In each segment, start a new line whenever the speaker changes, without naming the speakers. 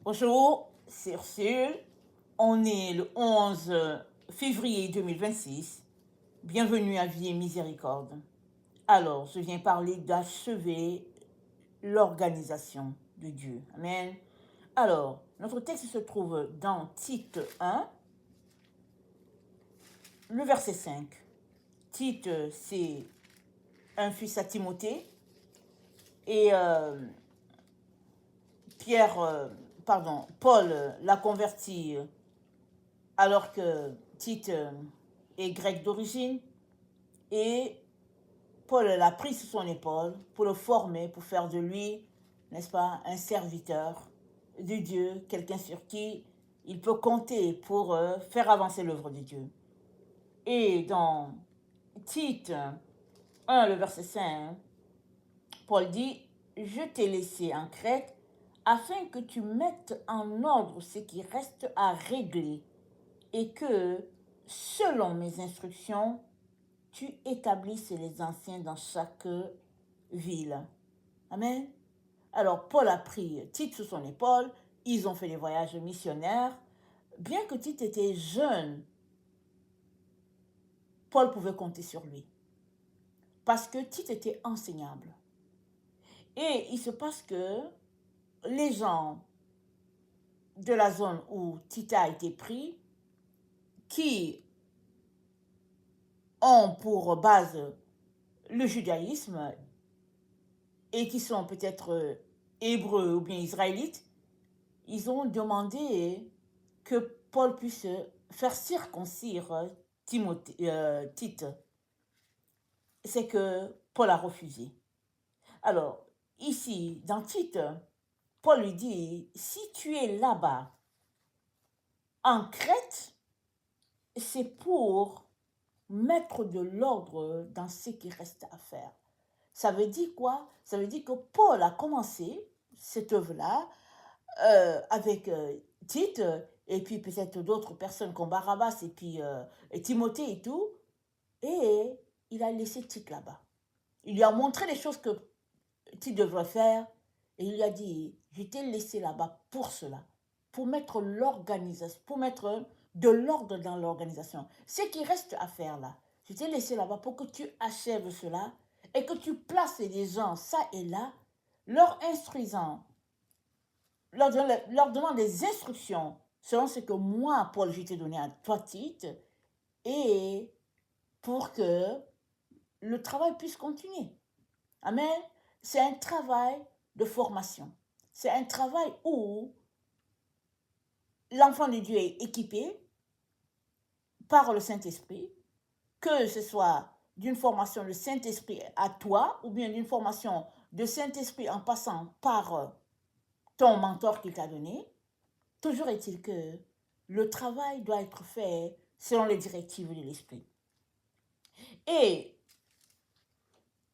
Bonjour, c'est Ursule. On est le 11 février 2026. Bienvenue à Vie et Miséricorde. Alors, je viens parler d'achever l'organisation de Dieu. Amen. Alors, notre texte se trouve dans Tite 1, le verset 5. Tite, c'est un fils à Timothée. Et Paul l'a converti alors que Tite est grec d'origine. Et Paul l'a pris sur son épaule pour le former, pour faire de lui, n'est-ce pas, un serviteur de Dieu, quelqu'un sur qui il peut compter pour faire avancer l'œuvre de Dieu. Et dans Tite 1, le verset 5, Paul dit, « Je t'ai laissé en Crète afin que tu mettes en ordre ce qui reste à régler et que, selon mes instructions, tu établisses les anciens dans chaque ville. » Amen. Alors, Paul a pris Tite sous son épaule. Ils ont fait des voyages missionnaires. Bien que Tite était jeune, Paul pouvait compter sur lui. Parce que Tite était enseignable. Et il se passe que les gens de la zone où Tite a été pris, qui ont pour base le judaïsme et qui sont peut-être hébreux ou bien israélites, ils ont demandé que Paul puisse faire circoncire Tite. C'est que Paul a refusé. Alors, ici, dans Tite, Paul lui dit, si tu es là-bas, en Crète, c'est pour mettre de l'ordre dans ce qui reste à faire. Ça veut dire quoi? Ça veut dire que Paul a commencé cette œuvre-là avec Tite et puis peut-être d'autres personnes comme Barnabas et puis et Timothée et tout. Et il a laissé Tite là-bas. Il lui a montré les choses que Tite devrait faire et il lui a dit, je t'ai laissé là-bas pour cela, pour mettre l'organisation, pour mettre de l'ordre dans l'organisation. Ce qui reste à faire là, je t'ai laissé là-bas pour que tu achèves cela et que tu places les gens ça et là, leur instruisant, leur donnant des instructions selon ce que moi, Paul, je t'ai donné à toi, Tite, et pour que le travail puisse continuer. Amen. C'est un travail de formation. C'est un travail où l'enfant de Dieu est équipé par le Saint-Esprit, que ce soit d'une formation de Saint-Esprit à toi ou bien d'une formation de Saint-Esprit en passant par ton mentor qu'il t'a donné. Toujours est-il que le travail doit être fait selon les directives de l'Esprit. Et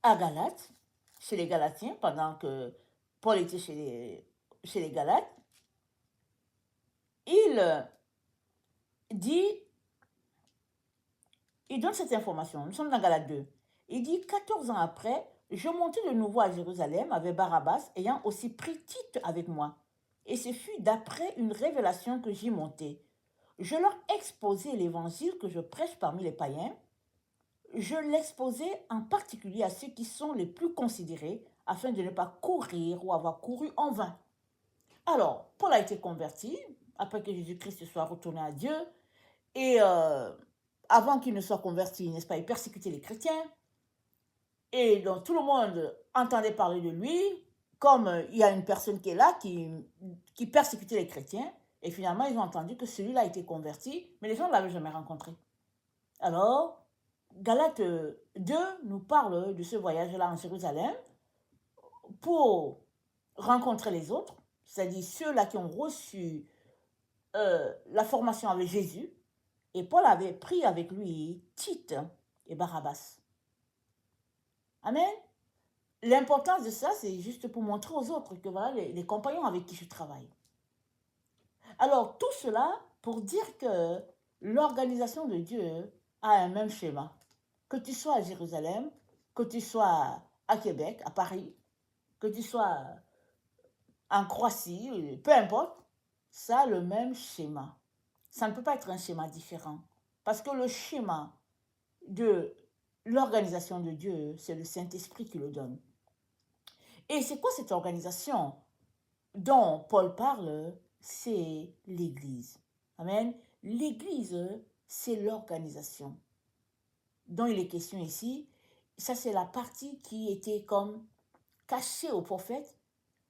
à Galates, chez les Galatiens, pendant que Paul était chez les Galates, il dit, il donne cette information, nous sommes dans Galates 2. Il dit, 14 ans après, je montai de nouveau à Jérusalem avec Barnabas, ayant aussi pris Tite avec moi. Et ce fut d'après une révélation que j'y montai. Je leur exposai l'évangile que je prêche parmi les païens. Je l'exposais en particulier à ceux qui sont les plus considérés, afin de ne pas courir ou avoir couru en vain. Alors, Paul a été converti, après que Jésus-Christ soit retourné à Dieu, et avant qu'il ne soit converti, n'est-ce pas, il persécutait les chrétiens, et donc tout le monde entendait parler de lui, comme il y a une personne qui est là, qui persécutait les chrétiens, et finalement ils ont entendu que celui-là a été converti, mais les gens ne l'avaient jamais rencontré. Alors, Galates 2 nous parle de ce voyage-là en Jérusalem pour rencontrer les autres, c'est-à-dire ceux-là qui ont reçu la formation avec Jésus. Et Paul avait pris avec lui Tite et Barnabas. Amen. L'importance de ça, c'est juste pour montrer aux autres que voilà les compagnons avec qui je travaille. Alors, tout cela pour dire que l'organisation de Dieu a un même schéma. Que tu sois à Jérusalem, que tu sois à Québec, à Paris, que tu sois en Croatie, peu importe, ça a le même schéma. Ça ne peut pas être un schéma différent. Parce que le schéma de l'organisation de Dieu, c'est le Saint-Esprit qui le donne. Et c'est quoi cette organisation dont Paul parle? C'est l'Église. Amen. L'Église, c'est l'organisation dont il est question ici. Ça, c'est la partie qui était comme cachée au prophète.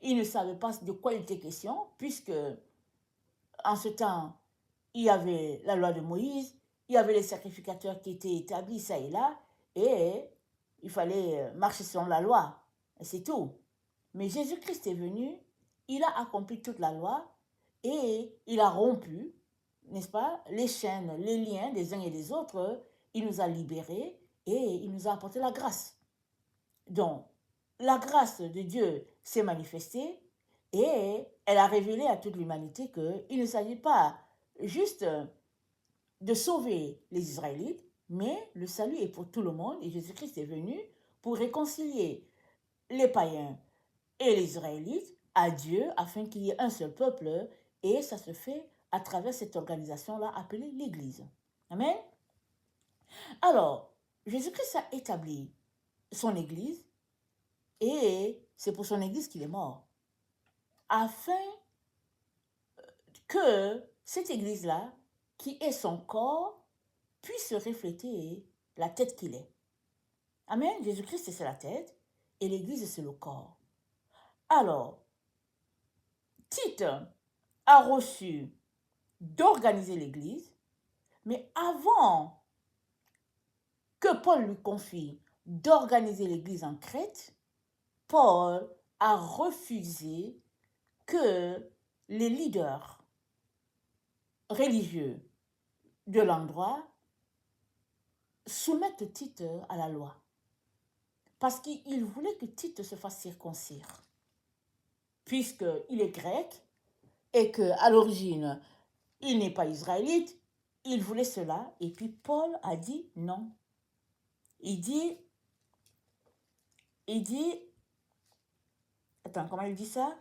Il ne savait pas de quoi il était question, puisque en ce temps, il y avait la loi de Moïse, il y avait les sacrificateurs qui étaient établis ça et là, et il fallait marcher selon la loi. Et c'est tout. Mais Jésus-Christ est venu, il a accompli toute la loi et il a rompu, n'est-ce pas, les chaînes, les liens des uns et des autres. Il nous a libérés et il nous a apporté la grâce. Donc, la grâce de Dieu s'est manifestée et elle a révélé à toute l'humanité qu'il ne s'agit pas juste de sauver les Israélites, mais le salut est pour tout le monde et Jésus-Christ est venu pour réconcilier les païens et les Israélites à Dieu afin qu'il y ait un seul peuple et ça se fait à travers cette organisation-là appelée l'Église. Amen. Alors, Jésus-Christ a établi son Église et c'est pour son Église qu'il est mort afin que cette Église-là, qui est son corps, puisse refléter la tête qu'il est. Amen. Jésus-Christ, c'est la tête et l'Église, c'est le corps. Alors, Tite a reçu d'organiser l'Église, mais avant que Paul lui confie d'organiser l'Église en Crète, Paul a refusé que les leaders religieux de l'endroit soumettent Tite à la loi. Parce qu'il voulait que Tite se fasse circoncire. Puisqu'il est grec et qu'à l'origine, il n'est pas israélite, il voulait cela. Et puis Paul a dit non. Il dit, attends, comment il dit ça?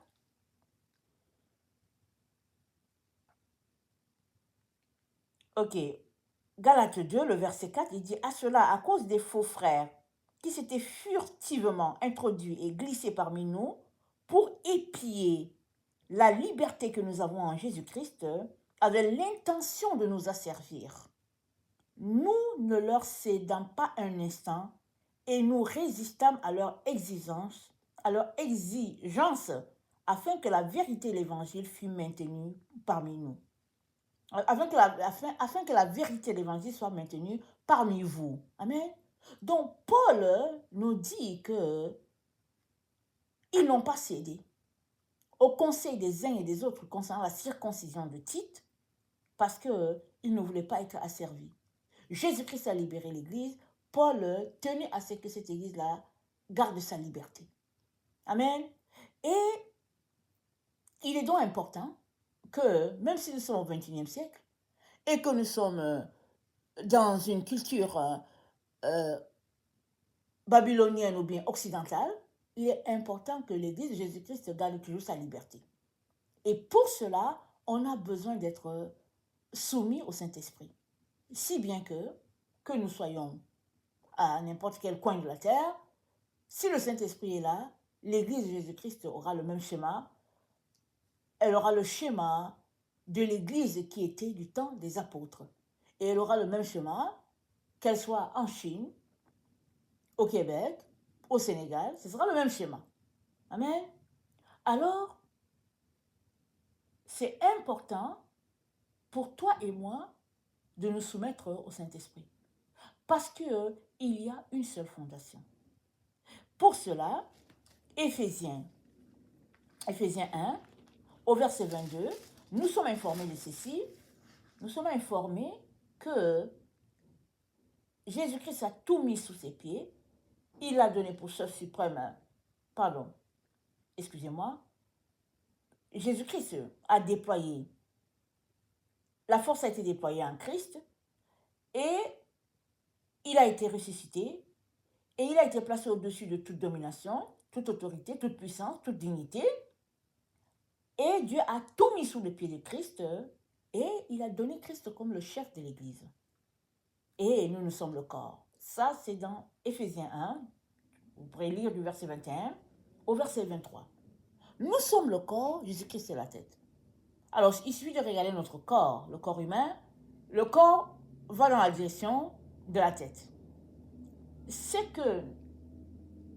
Ok, Galates 2, le verset 4, il dit, à cela, à cause des faux frères qui s'étaient furtivement introduits et glissés parmi nous pour épier la liberté que nous avons en Jésus-Christ, avaient l'intention de nous asservir. Nous ne leur cédons pas un instant et nous résistâmes à leur exigence, afin que la vérité de l'évangile fût maintenue parmi nous. Afin que la vérité de l'évangile soit maintenue parmi vous. Amen. Donc Paul nous dit que ils n'ont pas cédé au conseil des uns et des autres concernant la circoncision de Tite parce qu'ils ne voulaient pas être asservis. Jésus-Christ a libéré l'Église. Paul tenait à ce que cette Église-là garde sa liberté. Amen. Et il est donc important que, même si nous sommes au XXIe siècle, et que nous sommes dans une culture babylonienne ou bien occidentale, il est important que l'Église de Jésus-Christ garde toujours sa liberté. Et pour cela, on a besoin d'être soumis au Saint-Esprit. Si bien que nous soyons à n'importe quel coin de la terre, si le Saint-Esprit est là, l'Église de Jésus-Christ aura le même schéma. Elle aura le schéma de l'Église qui était du temps des apôtres. Et elle aura le même schéma, qu'elle soit en Chine, au Québec, au Sénégal, ce sera le même schéma. Amen. Alors, c'est important pour toi et moi de nous soumettre au Saint-Esprit. Parce qu'il y a une seule fondation. Pour cela, Éphésiens 1, au verset 22, nous sommes informés de ceci. Nous sommes informés que Jésus-Christ a tout mis sous ses pieds. Il l'a donné pour chef suprême. Pardon, excusez-moi. Jésus-Christ a déployé. La force a été déployée en Christ et il a été ressuscité et il a été placé au-dessus de toute domination, toute autorité, toute puissance, toute dignité. Et Dieu a tout mis sous le pied de Christ et il a donné Christ comme le chef de l'Église. Et nous sommes le corps. Ça, c'est dans Éphésiens 1. Vous pourrez lire du verset 21 au verset 23. Nous sommes le corps, Jésus-Christ est la tête. Alors, il suffit de regarder notre corps, le corps humain. Le corps va dans la direction de la tête. C'est que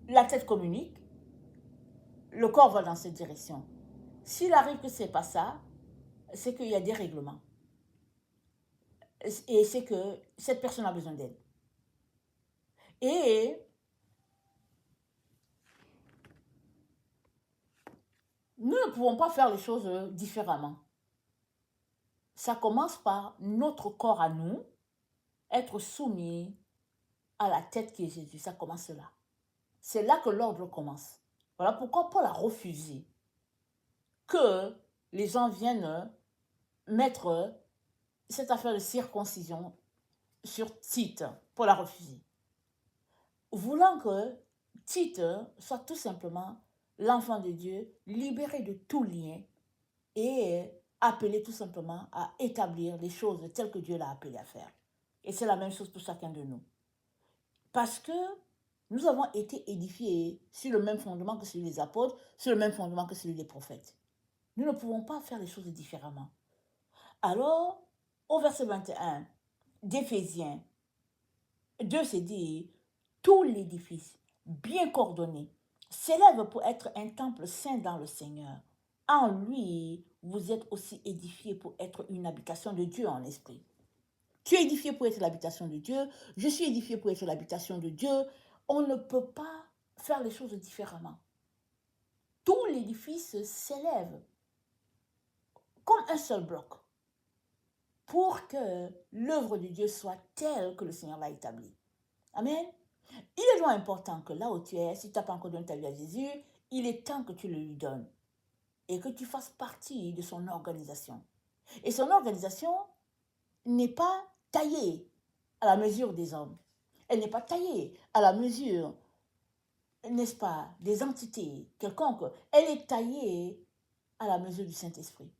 la tête communique, le corps va dans cette direction. S'il arrive que ce n'est pas ça, c'est qu'il y a des règlements. Et c'est que cette personne a besoin d'aide. Et nous ne pouvons pas faire les choses différemment. Ça commence par notre corps à nous, être soumis à la tête qui est Jésus. Ça commence là. C'est là que l'ordre commence. Voilà pourquoi Paul a refusé que les gens viennent mettre cette affaire de circoncision sur Tite. Paul a refusé. Voulant que Tite soit tout simplement l'enfant de Dieu, libéré de tout lien et appelé tout simplement à établir les choses telles que Dieu l'a appelé à faire. Et c'est la même chose pour chacun de nous. Parce que nous avons été édifiés sur le même fondement que celui des apôtres, sur le même fondement que celui des prophètes. Nous ne pouvons pas faire les choses différemment. Alors, au verset 21 d'Éphésiens 2, c'est dit, tout l'édifice bien coordonné s'élève pour être un temple saint dans le Seigneur. En lui, vous êtes aussi édifiés pour être une habitation de Dieu en esprit. Tu es édifié pour être l'habitation de Dieu. Je suis édifié pour être l'habitation de Dieu. On ne peut pas faire les choses différemment. Tout l'édifice s'élève comme un seul bloc pour que l'œuvre de Dieu soit telle que le Seigneur l'a établie. Amen. Il est donc important que là où tu es, si tu n'as pas encore donné ta vie à Jésus, il est temps que tu le lui donnes et que tu fasses partie de son organisation. Et son organisation n'est pas taillée à la mesure des hommes. Elle n'est pas taillée à la mesure, n'est-ce pas, des entités quelconques. Elle est taillée à la mesure du Saint-Esprit.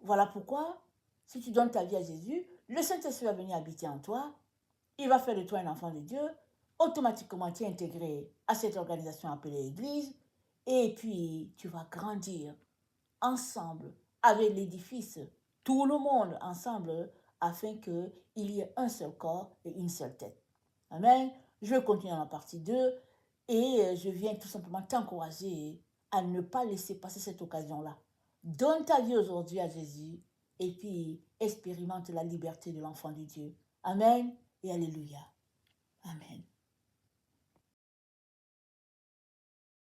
Voilà pourquoi, si tu donnes ta vie à Jésus, le Saint-Esprit va venir habiter en toi. Il va faire de toi un enfant de Dieu. Automatiquement, tu es intégré à cette organisation appelée Église. Et puis, tu vas grandir ensemble avec l'édifice, tout le monde ensemble, afin qu'il y ait un seul corps et une seule tête. Amen. Je vais continuer dans la partie 2 et je viens tout simplement t'encourager à ne pas laisser passer cette occasion-là. Donne ta vie aujourd'hui à Jésus et puis expérimente la liberté de l'enfant de Dieu. Amen et alléluia. Amen.